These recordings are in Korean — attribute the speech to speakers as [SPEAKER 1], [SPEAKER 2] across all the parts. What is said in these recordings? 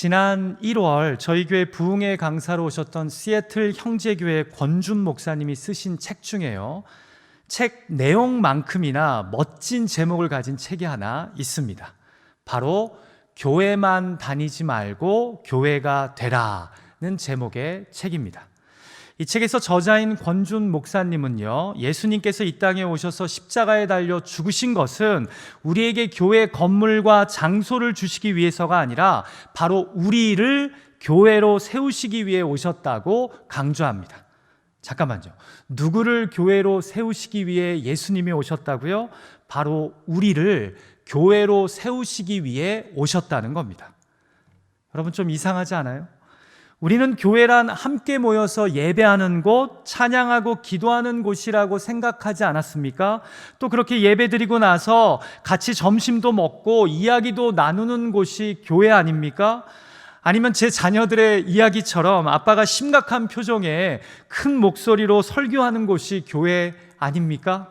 [SPEAKER 1] 지난 1월 저희 교회 부흥회 강사로 오셨던 시애틀 형제교회 권준 목사님이 쓰신 책 중에요, 책 내용만큼이나 멋진 제목을 가진 책이 하나 있습니다. 바로 교회만 다니지 말고 교회가 되라는 제목의 책입니다. 이 책에서 저자인 권준 목사님은요, 예수님께서 이 땅에 오셔서 십자가에 달려 죽으신 것은 우리에게 교회 건물과 장소를 주시기 위해서가 아니라 바로 우리를 교회로 세우시기 위해 오셨다고 강조합니다. 잠깐만요. 누구를 교회로 세우시기 위해 예수님이 오셨다고요? 바로 우리를 교회로 세우시기 위해 오셨다는 겁니다. 여러분, 좀 이상하지 않아요? 우리는 교회란 함께 모여서 예배하는 곳, 찬양하고 기도하는 곳이라고 생각하지 않았습니까? 또 그렇게 예배드리고 나서 같이 점심도 먹고 이야기도 나누는 곳이 교회 아닙니까? 아니면 제 자녀들의 이야기처럼 아빠가 심각한 표정에 큰 목소리로 설교하는 곳이 교회 아닙니까?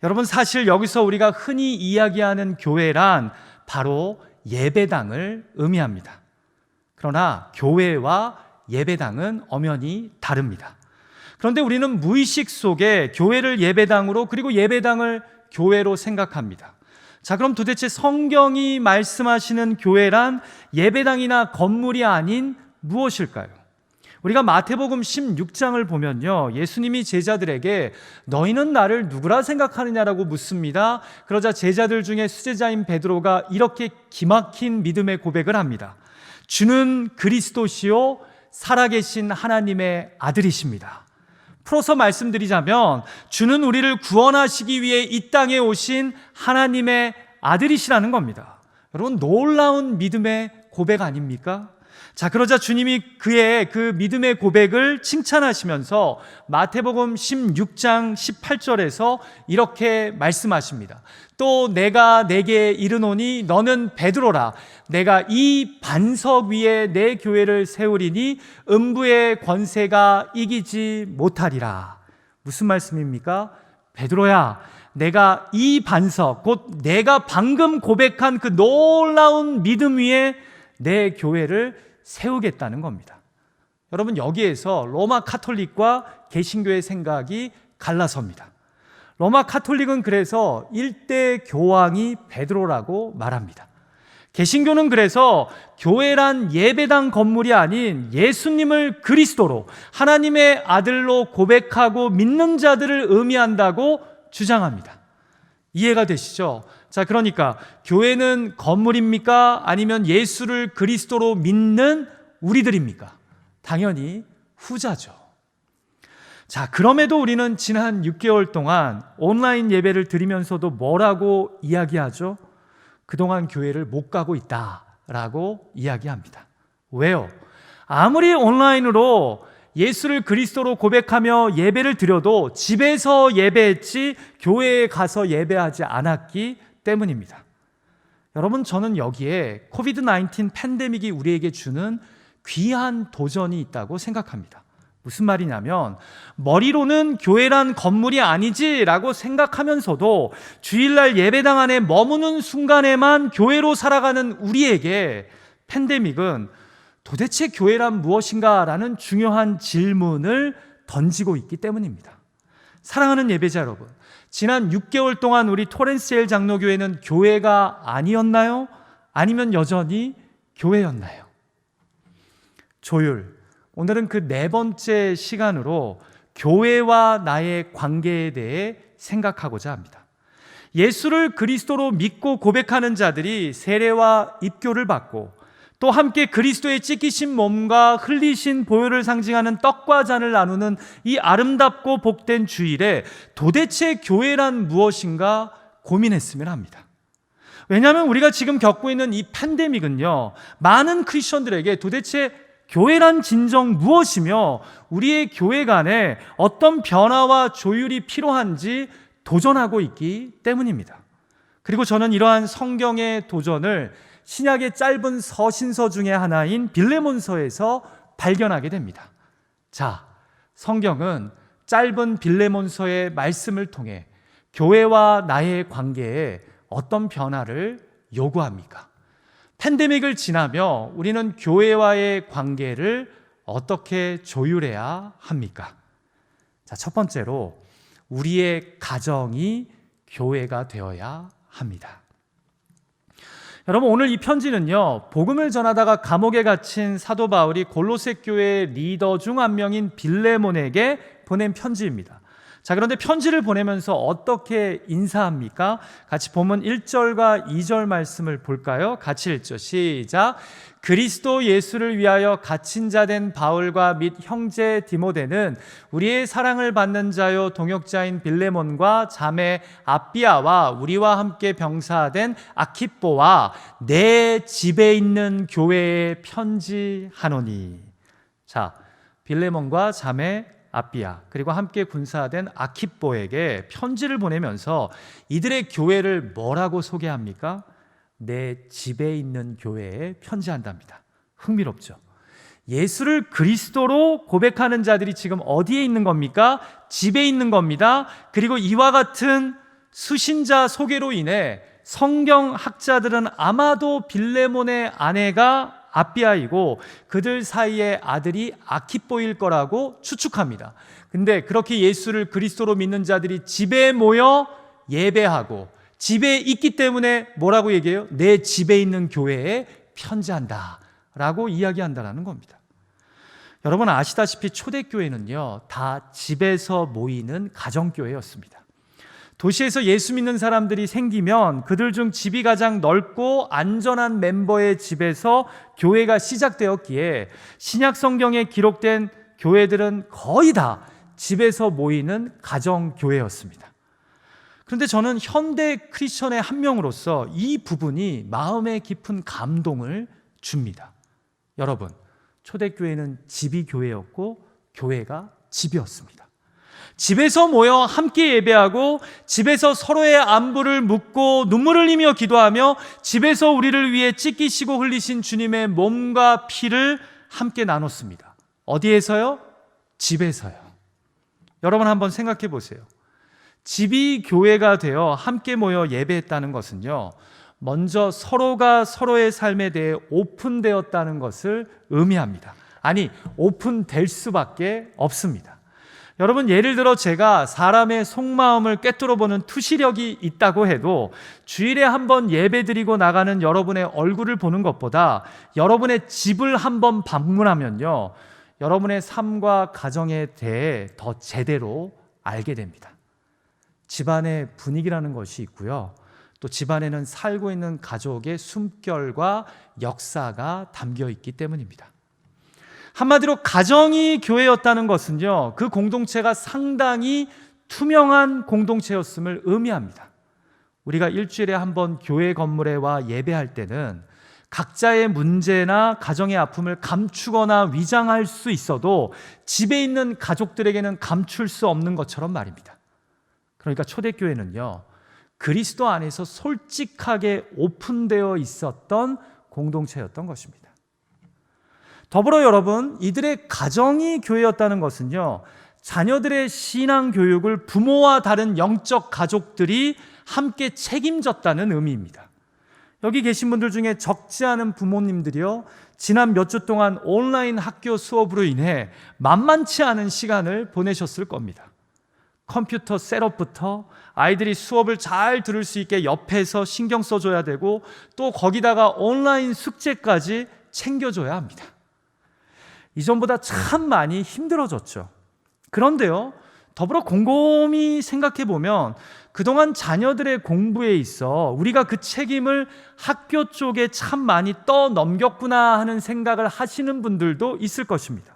[SPEAKER 1] 여러분, 사실 여기서 우리가 흔히 이야기하는 교회란 바로 예배당을 의미합니다. 그러나 교회와 예배당은 엄연히 다릅니다. 그런데 우리는 무의식 속에 교회를 예배당으로, 그리고 예배당을 교회로 생각합니다. 자, 그럼 도대체 성경이 말씀하시는 교회란 예배당이나 건물이 아닌 무엇일까요? 우리가 마태복음 16장을 보면요, 예수님이 제자들에게 너희는 나를 누구라 생각하느냐라고 묻습니다. 그러자 제자들 중에 수제자인 베드로가 이렇게 기막힌 믿음의 고백을 합니다. 주는 그리스도시요 살아계신 하나님의 아들이십니다. 풀어서 말씀드리자면 주는 우리를 구원하시기 위해 이 땅에 오신 하나님의 아들이시라는 겁니다. 여러분, 놀라운 믿음의 고백 아닙니까? 자, 그러자 주님이 그의 그 믿음의 고백을 칭찬하시면서 마태복음 16장 18절에서 이렇게 말씀하십니다. 또 내가 내게 이르노니 너는 베드로라. 내가 이 반석 위에 내 교회를 세우리니 음부의 권세가 이기지 못하리라. 무슨 말씀입니까? 베드로야, 내가 이 반석, 곧 내가 방금 고백한 그 놀라운 믿음 위에 내 교회를 세우겠다는 겁니다. 여러분, 여기에서 로마 카톨릭과 개신교의 생각이 갈라섭니다. 로마 카톨릭은 그래서 일대 교황이 베드로라고 말합니다. 개신교는 그래서 교회란 예배당 건물이 아닌 예수님을 그리스도로, 하나님의 아들로 고백하고 믿는 자들을 의미한다고 주장합니다. 이해가 되시죠? 자, 그러니까 교회는 건물입니까? 아니면 예수를 그리스도로 믿는 우리들입니까? 당연히 후자죠. 자, 그럼에도 우리는 지난 6개월 동안 온라인 예배를 드리면서도 뭐라고 이야기하죠? 그동안 교회를 못 가고 있다라고 이야기합니다. 왜요? 아무리 온라인으로 예수를 그리스도로 고백하며 예배를 드려도 집에서 예배했지 교회에 가서 예배하지 않았기 때문입니다. 여러분, 저는 여기에 코비드-19 팬데믹이 우리에게 주는 귀한 도전이 있다고 생각합니다. 무슨 말이냐면, 머리로는 교회란 건물이 아니지라고 생각하면서도 주일날 예배당 안에 머무는 순간에만 교회로 살아가는 우리에게 팬데믹은 도대체 교회란 무엇인가라는 중요한 질문을 던지고 있기 때문입니다. 사랑하는 예배자 여러분, 지난 6개월 동안 우리 토렌스엘 장로교회는 교회가 아니었나요? 아니면 여전히 교회였나요? 조율, 오늘은 그 네 번째 시간으로 교회와 나의 관계에 대해 생각하고자 합니다. 예수를 그리스도로 믿고 고백하는 자들이 세례와 입교를 받고 또 함께 그리스도의 찢기신 몸과 흘리신 보혈을 상징하는 떡과 잔을 나누는 이 아름답고 복된 주일에 도대체 교회란 무엇인가 고민했으면 합니다. 왜냐하면 우리가 지금 겪고 있는 이 팬데믹은요, 많은 크리스천들에게 도대체 교회란 진정 무엇이며 우리의 교회 간에 어떤 변화와 조율이 필요한지 도전하고 있기 때문입니다. 그리고 저는 이러한 성경의 도전을 신약의 짧은 서신서 중에 하나인 빌레몬서에서 발견하게 됩니다. 자, 성경은 짧은 빌레몬서의 말씀을 통해 교회와 나의 관계에 어떤 변화를 요구합니까? 팬데믹을 지나며 우리는 교회와의 관계를 어떻게 조율해야 합니까? 자, 첫 번째로 우리의 가정이 교회가 되어야 합니다. 여러분, 오늘 이 편지는요, 복음을 전하다가 감옥에 갇힌 사도 바울이 골로새 교회의 리더 중 한 명인 빌레몬에게 보낸 편지입니다. 자, 그런데 편지를 보내면서 어떻게 인사합니까? 같이 본문 1절과 2절 말씀을 볼까요? 같이 읽죠. 시작. 그리스도 예수를 위하여 갇힌 자 된 바울과 및 형제 디모데는 우리의 사랑을 받는 자요 동역자인 빌레몬과 자매 아비아와 우리와 함께 병사된 아키뽀와 내 집에 있는 교회에 편지하노니. 자, 빌레몬과 자매 아비아 그리고 함께 군사된 아키뽀에게 편지를 보내면서 이들의 교회를 뭐라고 소개합니까? 내 집에 있는 교회에 편지한답니다. 흥미롭죠? 예수를 그리스도로 고백하는 자들이 지금 어디에 있는 겁니까? 집에 있는 겁니다. 그리고 이와 같은 수신자 소개로 인해 성경학자들은 아마도 빌레몬의 아내가 아비아이고 그들 사이의 아들이 아키뽀일 거라고 추측합니다. 근데 그렇게 예수를 그리스도로 믿는 자들이 집에 모여 예배하고 집에 있기 때문에 뭐라고 얘기해요? 내 집에 있는 교회에 편지한다 라고 이야기한다는 겁니다. 여러분 아시다시피 초대교회는요 다 집에서 모이는 가정교회였습니다. 도시에서 예수 믿는 사람들이 생기면 그들 중 집이 가장 넓고 안전한 멤버의 집에서 교회가 시작되었기에 신약 성경에 기록된 교회들은 거의 다 집에서 모이는 가정교회였습니다. 그런데 저는 현대 크리스천의 한 명으로서 이 부분이 마음에 깊은 감동을 줍니다. 여러분, 초대교회는 집이 교회였고 교회가 집이었습니다. 집에서 모여 함께 예배하고 집에서 서로의 안부를 묻고 눈물을 흘리며 기도하며 집에서 우리를 위해 찢기시고 흘리신 주님의 몸과 피를 함께 나눴습니다. 어디에서요? 집에서요. 여러분 한번 생각해 보세요. 집이 교회가 되어 함께 모여 예배했다는 것은요, 먼저 서로가 서로의 삶에 대해 오픈되었다는 것을 의미합니다. 아니, 오픈될 수밖에 없습니다. 여러분 예를 들어 제가 사람의 속마음을 꿰뚫어보는 투시력이 있다고 해도 주일에 한번 예배드리고 나가는 여러분의 얼굴을 보는 것보다 여러분의 집을 한번 방문하면요 여러분의 삶과 가정에 대해 더 제대로 알게 됩니다. 집안의 분위기라는 것이 있고요, 또 집안에는 살고 있는 가족의 숨결과 역사가 담겨 있기 때문입니다. 한마디로 가정이 교회였다는 것은요, 그 공동체가 상당히 투명한 공동체였음을 의미합니다. 우리가 일주일에 한 번 교회 건물에 와 예배할 때는 각자의 문제나 가정의 아픔을 감추거나 위장할 수 있어도 집에 있는 가족들에게는 감출 수 없는 것처럼 말입니다. 그러니까 초대교회는요, 그리스도 안에서 솔직하게 오픈되어 있었던 공동체였던 것입니다. 더불어 여러분, 이들의 가정이 교회였다는 것은요, 자녀들의 신앙 교육을 부모와 다른 영적 가족들이 함께 책임졌다는 의미입니다. 여기 계신 분들 중에 적지 않은 부모님들이요, 지난 몇 주 동안 온라인 학교 수업으로 인해 만만치 않은 시간을 보내셨을 겁니다. 컴퓨터 셋업부터 아이들이 수업을 잘 들을 수 있게 옆에서 신경 써줘야 되고 또 거기다가 온라인 숙제까지 챙겨줘야 합니다. 이전보다 참 많이 힘들어졌죠. 그런데요, 더불어 곰곰이 생각해 보면 그동안 자녀들의 공부에 있어 우리가 그 책임을 학교 쪽에 참 많이 떠넘겼구나 하는 생각을 하시는 분들도 있을 것입니다.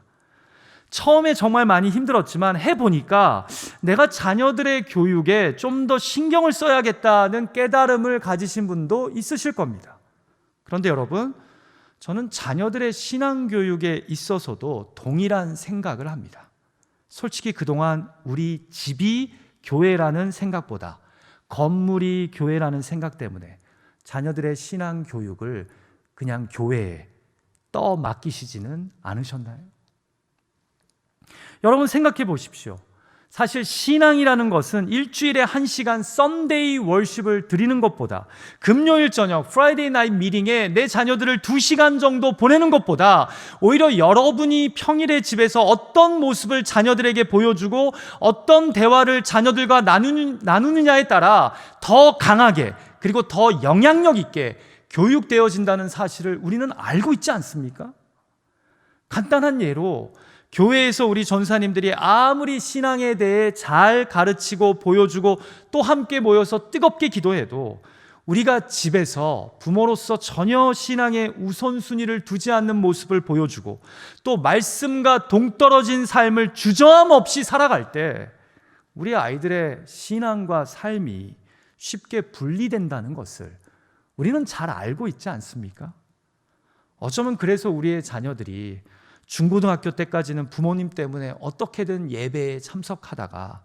[SPEAKER 1] 처음에 정말 많이 힘들었지만 해보니까 내가 자녀들의 교육에 좀 더 신경을 써야겠다는 깨달음을 가지신 분도 있으실 겁니다. 그런데 여러분, 저는 자녀들의 신앙교육에 있어서도 동일한 생각을 합니다. 솔직히 그동안 우리 집이 교회라는 생각보다 건물이 교회라는 생각 때문에 자녀들의 신앙교육을 그냥 교회에 맡기시지는 않으셨나요? 여러분 생각해 보십시오. 사실 신앙이라는 것은 일주일에 1시간 썬데이 월십을 드리는 것보다, 금요일 저녁 프라이데이 나잇 미팅에 내 자녀들을 2시간 정도 보내는 것보다 오히려 여러분이 평일에 집에서 어떤 모습을 자녀들에게 보여주고 어떤 대화를 자녀들과 나누느냐에 따라 더 강하게, 그리고 더 영향력 있게 교육되어진다는 사실을 우리는 알고 있지 않습니까? 간단한 예로 교회에서 우리 전사님들이 아무리 신앙에 대해 잘 가르치고 보여주고 또 함께 모여서 뜨겁게 기도해도 우리가 집에서 부모로서 전혀 신앙에 우선순위를 두지 않는 모습을 보여주고 또 말씀과 동떨어진 삶을 주저함 없이 살아갈 때 우리 아이들의 신앙과 삶이 쉽게 분리된다는 것을 우리는 잘 알고 있지 않습니까? 어쩌면 그래서 우리의 자녀들이 중고등학교 때까지는 부모님 때문에 어떻게든 예배에 참석하다가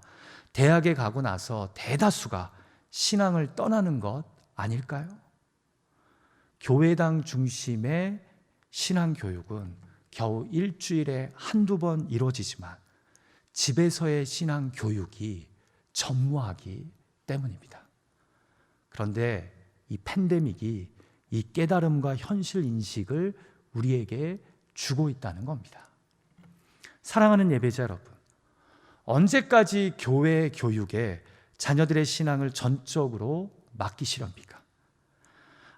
[SPEAKER 1] 대학에 가고 나서 대다수가 신앙을 떠나는 것 아닐까요? 교회당 중심의 신앙교육은 겨우 일주일에 한두 번 이루어지지만 집에서의 신앙교육이 전무하기 때문입니다. 그런데 이 팬데믹이 이 깨달음과 현실 인식을 우리에게 주고 있다는 겁니다. 사랑하는 예배자 여러분, 언제까지 교회 교육에 자녀들의 신앙을 전적으로 맡기시렵니까?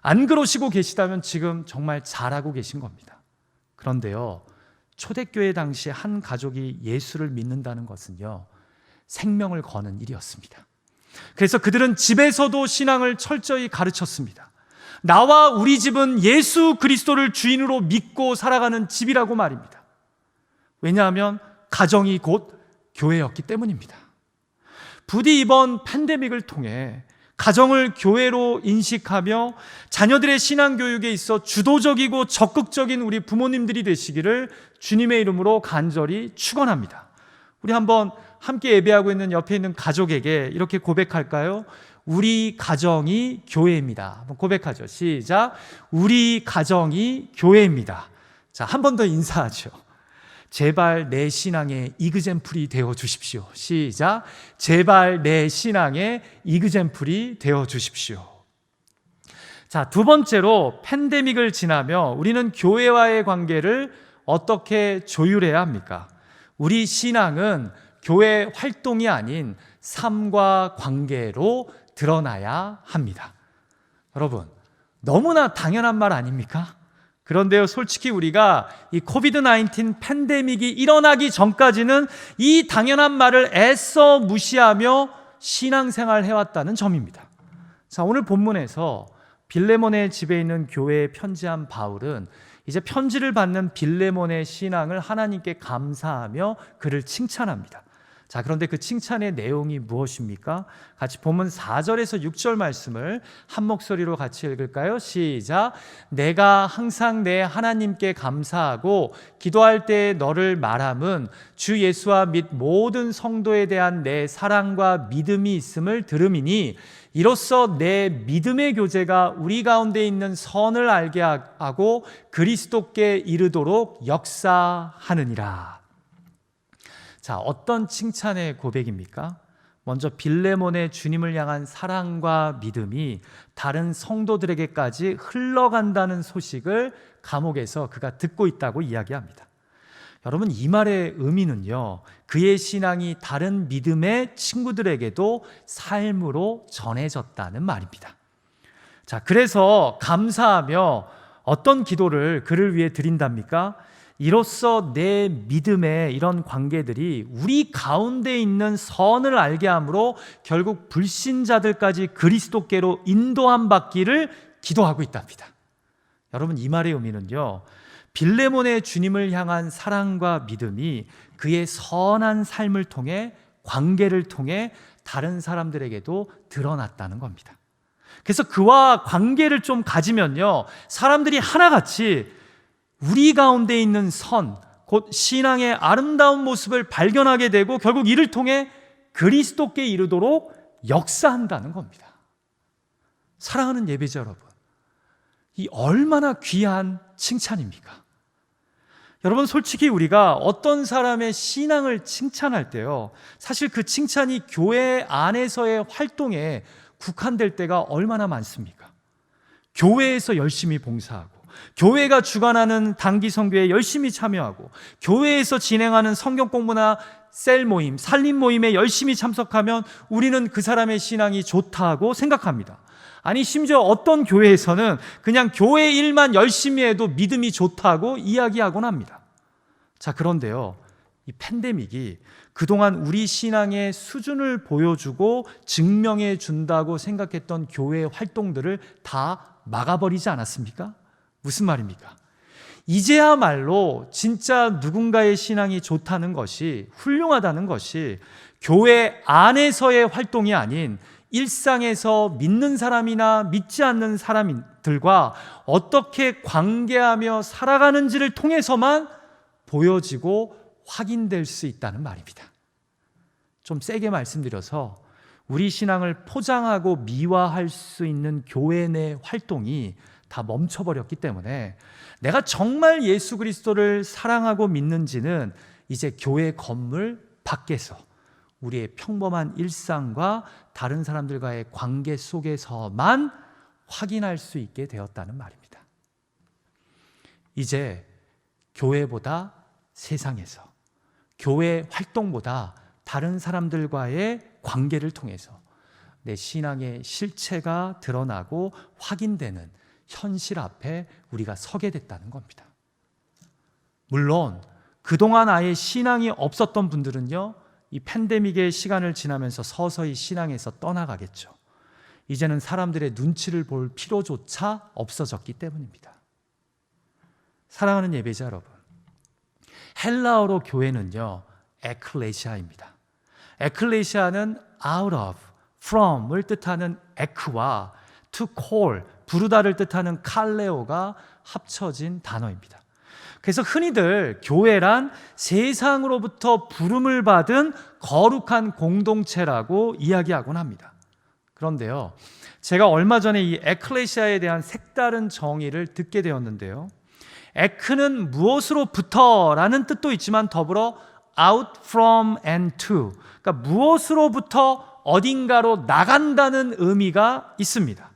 [SPEAKER 1] 안 그러시고 계시다면 지금 정말 잘하고 계신 겁니다. 그런데요, 초대교회 당시 한 가족이 예수를 믿는다는 것은요, 생명을 거는 일이었습니다. 그래서 그들은 집에서도 신앙을 철저히 가르쳤습니다. 나와 우리 집은 예수 그리스도를 주인으로 믿고 살아가는 집이라고 말입니다. 왜냐하면 가정이 곧 교회였기 때문입니다. 부디 이번 팬데믹을 통해 가정을 교회로 인식하며 자녀들의 신앙교육에 있어 주도적이고 적극적인 우리 부모님들이 되시기를 주님의 이름으로 간절히 축원합니다. 우리 한번 함께 예배하고 있는 옆에 있는 가족에게 이렇게 고백할까요? 우리 가정이 교회입니다. 한번 고백하죠. 시작. 우리 가정이 교회입니다. 자, 한 번 더 인사하죠. 제발 내 신앙의 이그젠플이 되어 주십시오. 시작. 제발 내 신앙의 이그젠플이 되어 주십시오. 자, 두 번째로 팬데믹을 지나며 우리는 교회와의 관계를 어떻게 조율해야 합니까? 우리 신앙은 교회 활동이 아닌 삶과 관계로 드러나야 합니다. 여러분, 너무나 당연한 말 아닙니까? 그런데요, 솔직히 우리가 이 코비드-19 팬데믹이 일어나기 전까지는 이 당연한 말을 애써 무시하며 신앙생활 해왔다는 점입니다. 자, 오늘 본문에서 빌레몬의 집에 있는 교회에 편지한 바울은 이제 편지를 받는 빌레몬의 신앙을 하나님께 감사하며 그를 칭찬합니다. 자, 그런데 그 칭찬의 내용이 무엇입니까? 같이 본문 4절에서 6절 말씀을 한 목소리로 같이 읽을까요? 시작. 내가 항상 내 하나님께 감사하고 기도할 때 너를 말함은 주 예수와 및 모든 성도에 대한 내 사랑과 믿음이 있음을 들음이니 이로써 내 믿음의 교제가 우리 가운데 있는 선을 알게 하고 그리스도께 이르도록 역사하느니라. 자, 어떤 칭찬의 고백입니까? 먼저 빌레몬의 주님을 향한 사랑과 믿음이 다른 성도들에게까지 흘러간다는 소식을 감옥에서 그가 듣고 있다고 이야기합니다. 여러분, 이 말의 의미는요, 그의 신앙이 다른 믿음의 친구들에게도 삶으로 전해졌다는 말입니다. 자, 그래서 감사하며 어떤 기도를 그를 위해 드린답니까? 이로써 내 믿음의 이런 관계들이 우리 가운데 있는 선을 알게 함으로 결국 불신자들까지 그리스도께로 인도함 받기를 기도하고 있답니다. 여러분, 이 말의 의미는요, 빌레몬의 주님을 향한 사랑과 믿음이 그의 선한 삶을 통해, 관계를 통해 다른 사람들에게도 드러났다는 겁니다. 그래서 그와 관계를 좀 가지면요, 사람들이 하나같이 우리 가운데 있는 선, 곧 신앙의 아름다운 모습을 발견하게 되고 결국 이를 통해 그리스도께 이르도록 역사한다는 겁니다. 사랑하는 예배자 여러분, 이 얼마나 귀한 칭찬입니까? 여러분, 솔직히 우리가 어떤 사람의 신앙을 칭찬할 때요, 사실 그 칭찬이 교회 안에서의 활동에 국한될 때가 얼마나 많습니까? 교회에서 열심히 봉사하고, 교회가 주관하는 단기 선교에 열심히 참여하고, 교회에서 진행하는 성경 공부나 셀 모임, 살림 모임에 열심히 참석하면 우리는 그 사람의 신앙이 좋다고 생각합니다. 아니, 심지어 어떤 교회에서는 그냥 교회 일만 열심히 해도 믿음이 좋다고 이야기하곤 합니다. 자, 그런데요, 이 팬데믹이 그동안 우리 신앙의 수준을 보여주고 증명해 준다고 생각했던 교회 활동들을 다 막아버리지 않았습니까? 무슨 말입니까? 이제야말로 진짜 누군가의 신앙이 좋다는 것이, 훌륭하다는 것이 교회 안에서의 활동이 아닌 일상에서 믿는 사람이나 믿지 않는 사람들과 어떻게 관계하며 살아가는지를 통해서만 보여지고 확인될 수 있다는 말입니다. 좀 세게 말씀드려서 우리 신앙을 포장하고 미화할 수 있는 교회 내 활동이 다 멈춰버렸기 때문에 내가 정말 예수 그리스도를 사랑하고 믿는지는 이제 교회 건물 밖에서 우리의 평범한 일상과 다른 사람들과의 관계 속에서만 확인할 수 있게 되었다는 말입니다. 이제 교회보다 세상에서, 교회 활동보다 다른 사람들과의 관계를 통해서 내 신앙의 실체가 드러나고 확인되는 현실 앞에 우리가 서게 됐다는 겁니다. 물론 그동안 아예 신앙이 없었던 분들은요, 이 팬데믹의 시간을 지나면서 서서히 신앙에서 떠나가겠죠. 이제는 사람들의 눈치를 볼 필요조차 없어졌기 때문입니다. 사랑하는 예배자 여러분, 헬라어로 교회는요, 에클레시아입니다. 에클레시아는 out of, from을 뜻하는 에크와 to call, 부르다를 뜻하는 칼레오가 합쳐진 단어입니다. 그래서 흔히들 교회란 세상으로부터 부름을 받은 거룩한 공동체라고 이야기하곤 합니다. 그런데요, 제가 얼마 전에 이 에클레시아에 대한 색다른 정의를 듣게 되었는데요, 에크는 무엇으로부터라는 뜻도 있지만 더불어 out from and to, 그러니까 무엇으로부터 어딘가로 나간다는 의미가 있습니다.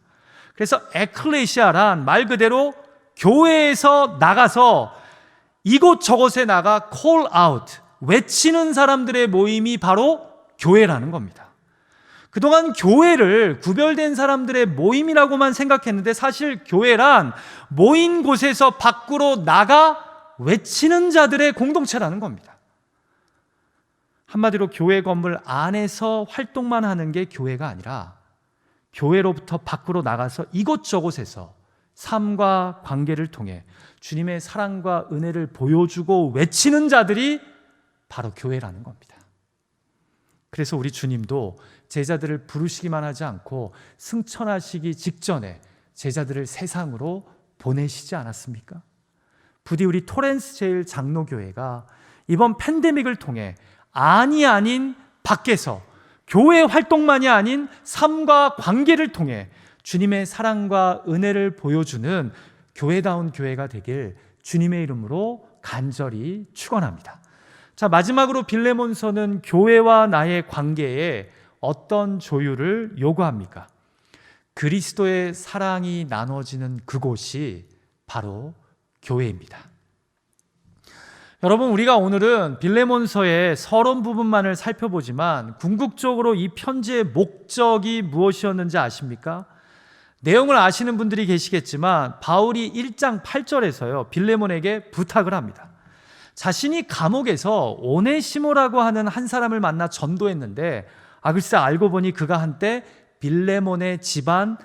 [SPEAKER 1] 그래서 에클레시아란 말 그대로 교회에서 나가서 이곳저곳에 나가 call out, 외치는 사람들의 모임이 바로 교회라는 겁니다. 그동안 교회를 구별된 사람들의 모임이라고만 생각했는데 사실 교회란 모인 곳에서 밖으로 나가 외치는 자들의 공동체라는 겁니다. 한마디로 교회 건물 안에서 활동만 하는 게 교회가 아니라 교회로부터 밖으로 나가서 이곳저곳에서 삶과 관계를 통해 주님의 사랑과 은혜를 보여주고 외치는 자들이 바로 교회라는 겁니다. 그래서 우리 주님도 제자들을 부르시기만 하지 않고 승천하시기 직전에 제자들을 세상으로 보내시지 않았습니까? 부디 우리 토렌스 제일 장로교회가 이번 팬데믹을 통해 안이 아닌 밖에서 교회 활동만이 아닌 삶과 관계를 통해 주님의 사랑과 은혜를 보여주는 교회다운 교회가 되길 주님의 이름으로 간절히 축원합니다. 자, 마지막으로 빌레몬서는 교회와 나의 관계에 어떤 조율을 요구합니까? 그리스도의 사랑이 나눠지는 그곳이 바로 교회입니다. 여러분, 우리가 오늘은 빌레몬서의 서론 부분만을 살펴보지만 궁극적으로 이 편지의 목적이 무엇이었는지 아십니까? 내용을 아시는 분들이 계시겠지만 바울이 1장 8절에서요, 빌레몬에게 부탁을 합니다. 자신이 감옥에서 오네시모라고 하는 한 사람을 만나 전도했는데 글쎄 알고 보니 그가 한때 빌레몬의 집안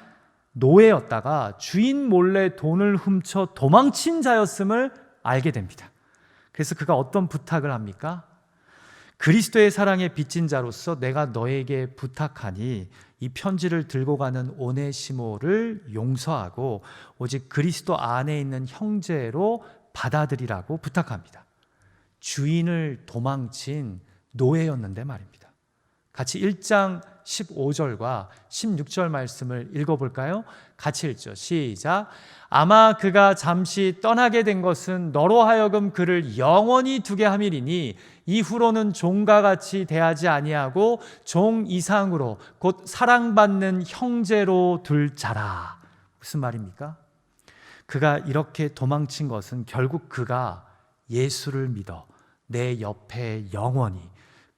[SPEAKER 1] 노예였다가 주인 몰래 돈을 훔쳐 도망친 자였음을 알게 됩니다. 그래서 그가 어떤 부탁을 합니까? 그리스도의 사랑에 빚진 자로서 내가 너에게 부탁하니 이 편지를 들고 가는 오네시모를 용서하고 오직 그리스도 안에 있는 형제로 받아들이라고 부탁합니다. 주인을 도망친 노예였는데 말입니다. 같이 1장 15절과 16절 말씀을 읽어볼까요? 같이 읽죠. 시작. 아마 그가 잠시 떠나게 된 것은 너로 하여금 그를 영원히 두게 함이리니 이후로는 종과 같이 대하지 아니하고 종 이상으로 곧 사랑받는 형제로 둘 자라. 무슨 말입니까? 그가 이렇게 도망친 것은 결국 그가 예수를 믿어 내 옆에 영원히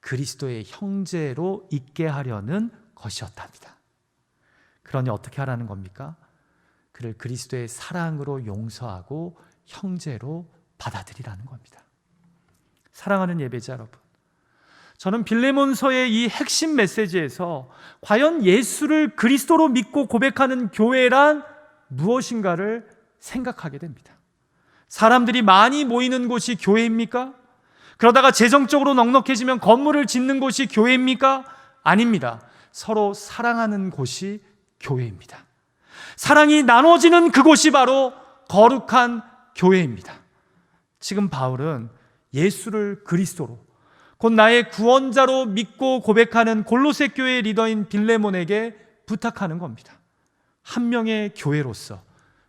[SPEAKER 1] 그리스도의 형제로 있게 하려는 것이었답니다. 그러니 어떻게 하라는 겁니까? 그를 그리스도의 사랑으로 용서하고 형제로 받아들이라는 겁니다. 사랑하는 예배자 여러분, 저는 빌레몬서의 이 핵심 메시지에서 과연 예수를 그리스도로 믿고 고백하는 교회란 무엇인가를 생각하게 됩니다. 사람들이 많이 모이는 곳이 교회입니까? 그러다가 재정적으로 넉넉해지면 건물을 짓는 곳이 교회입니까? 아닙니다. 서로 사랑하는 곳이 교회입니다. 사랑이 나눠지는 그곳이 바로 거룩한 교회입니다. 지금 바울은 예수를 그리스도로 곧 나의 구원자로 믿고 고백하는 골로새 교회의 리더인 빌레몬에게 부탁하는 겁니다. 한 명의 교회로서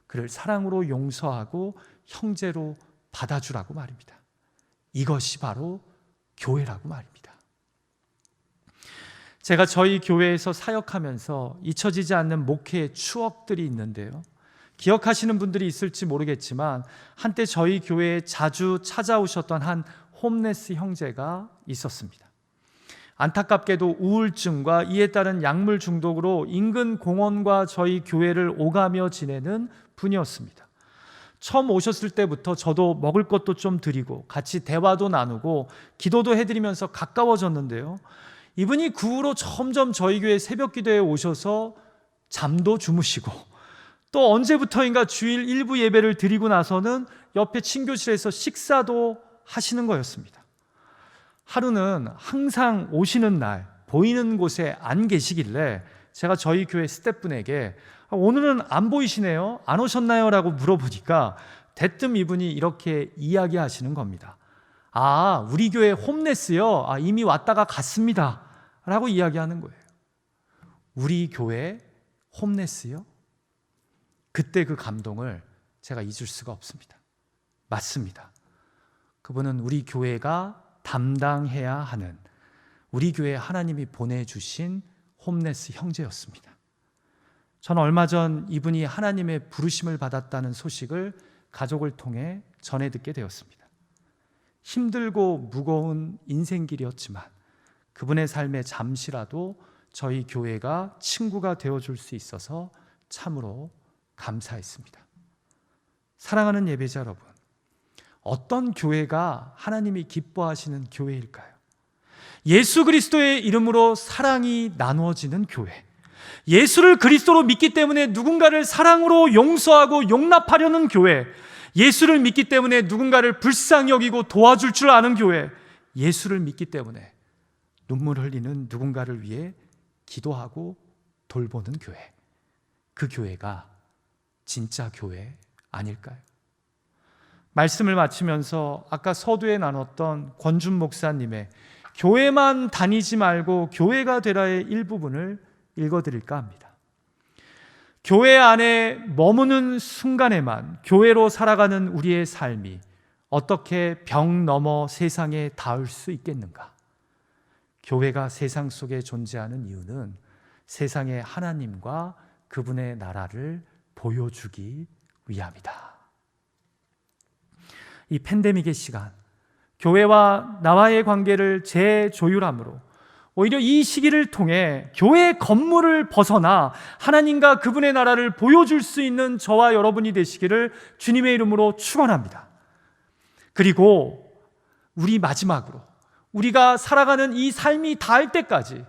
[SPEAKER 1] 그를 사랑으로 용서하고 형제로 받아주라고 말입니다. 이것이 바로 교회라고 말입니다. 제가 저희 교회에서 사역하면서 잊혀지지 않는 목회의 추억들이 있는데요, 기억하시는 분들이 있을지 모르겠지만 한때 저희 교회에 자주 찾아오셨던 한 홈레스 형제가 있었습니다. 안타깝게도 우울증과 이에 따른 약물 중독으로 인근 공원과 저희 교회를 오가며 지내는 분이었습니다. 처음 오셨을 때부터 저도 먹을 것도 좀 드리고 같이 대화도 나누고 기도도 해드리면서 가까워졌는데요, 이분이 그 후로 점점 저희 교회 새벽 기도에 오셔서 잠도 주무시고 또 언제부터인가 주일 일부 예배를 드리고 나서는 옆에 친교실에서 식사도 하시는 거였습니다. 하루는 항상 오시는 날 보이는 곳에 안 계시길래 제가 저희 교회 스태프분에게 오늘은 안 보이시네요, 안 오셨나요? 라고 물어보니까 대뜸 이분이 이렇게 이야기하시는 겁니다. 아, 우리 교회 홈레스요? 이미 왔다가 갔습니다 라고 이야기하는 거예요. 우리 교회 홈레스요? 그때 그 감동을 제가 잊을 수가 없습니다. 맞습니다. 그분은 우리 교회가 담당해야 하는, 우리 교회에 하나님이 보내주신 홈레스 형제였습니다. 저는 얼마 전 이분이 하나님의 부르심을 받았다는 소식을 가족을 통해 전해 듣게 되었습니다. 힘들고 무거운 인생길이었지만 그분의 삶에 잠시라도 저희 교회가 친구가 되어줄 수 있어서 참으로 감사했습니다. 사랑하는 예배자 여러분, 어떤 교회가 하나님이 기뻐하시는 교회일까요? 예수 그리스도의 이름으로 사랑이 나누어지는 교회, 예수를 그리스도로 믿기 때문에 누군가를 사랑으로 용서하고 용납하려는 교회, 예수를 믿기 때문에 누군가를 불쌍히 여기고 도와줄 줄 아는 교회, 예수를 믿기 때문에 눈물 흘리는 누군가를 위해 기도하고 돌보는 교회, 그 교회가 진짜 교회 아닐까요? 말씀을 마치면서 아까 서두에 나눴던 권준 목사님의 교회만 다니지 말고 교회가 되라의 일부분을 읽어드릴까 합니다. 교회 안에 머무는 순간에만 교회로 살아가는 우리의 삶이 어떻게 벽 넘어 세상에 닿을 수 있겠는가? 교회가 세상 속에 존재하는 이유는 세상에 하나님과 그분의 나라를 보여주기 위함이다. 이 팬데믹의 시간, 교회와 나와의 관계를 재조율함으로 오히려 이 시기를 통해 교회 건물을 벗어나 하나님과 그분의 나라를 보여줄 수 있는 저와 여러분이 되시기를 주님의 이름으로 축원합니다. 그리고 우리 마지막으로 우리가 살아가는 이 삶이 닿을 때까지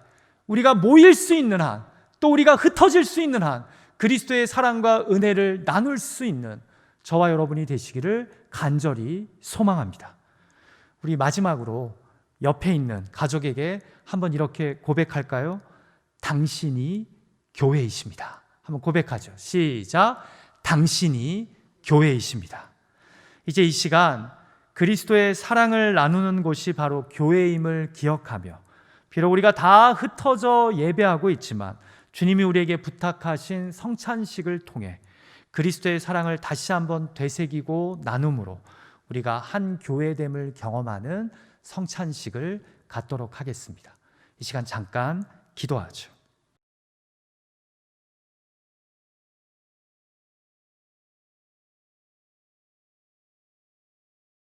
[SPEAKER 1] 우리가 모일 수 있는 한, 또 우리가 흩어질 수 있는 한 그리스도의 사랑과 은혜를 나눌 수 있는 저와 여러분이 되시기를 간절히 소망합니다. 우리 마지막으로 옆에 있는 가족에게 한번 이렇게 고백할까요? 당신이 교회이십니다. 한번 고백하죠. 시작. 당신이 교회이십니다. 이제 이 시간 그리스도의 사랑을 나누는 곳이 바로 교회임을 기억하며 비록 우리가 다 흩어져 예배하고 있지만 주님이 우리에게 부탁하신 성찬식을 통해 그리스도의 사랑을 다시 한번 되새기고 나눔으로 우리가 한 교회됨을 경험하는 성찬식을 갖도록 하겠습니다. 이 시간 잠깐 기도하죠.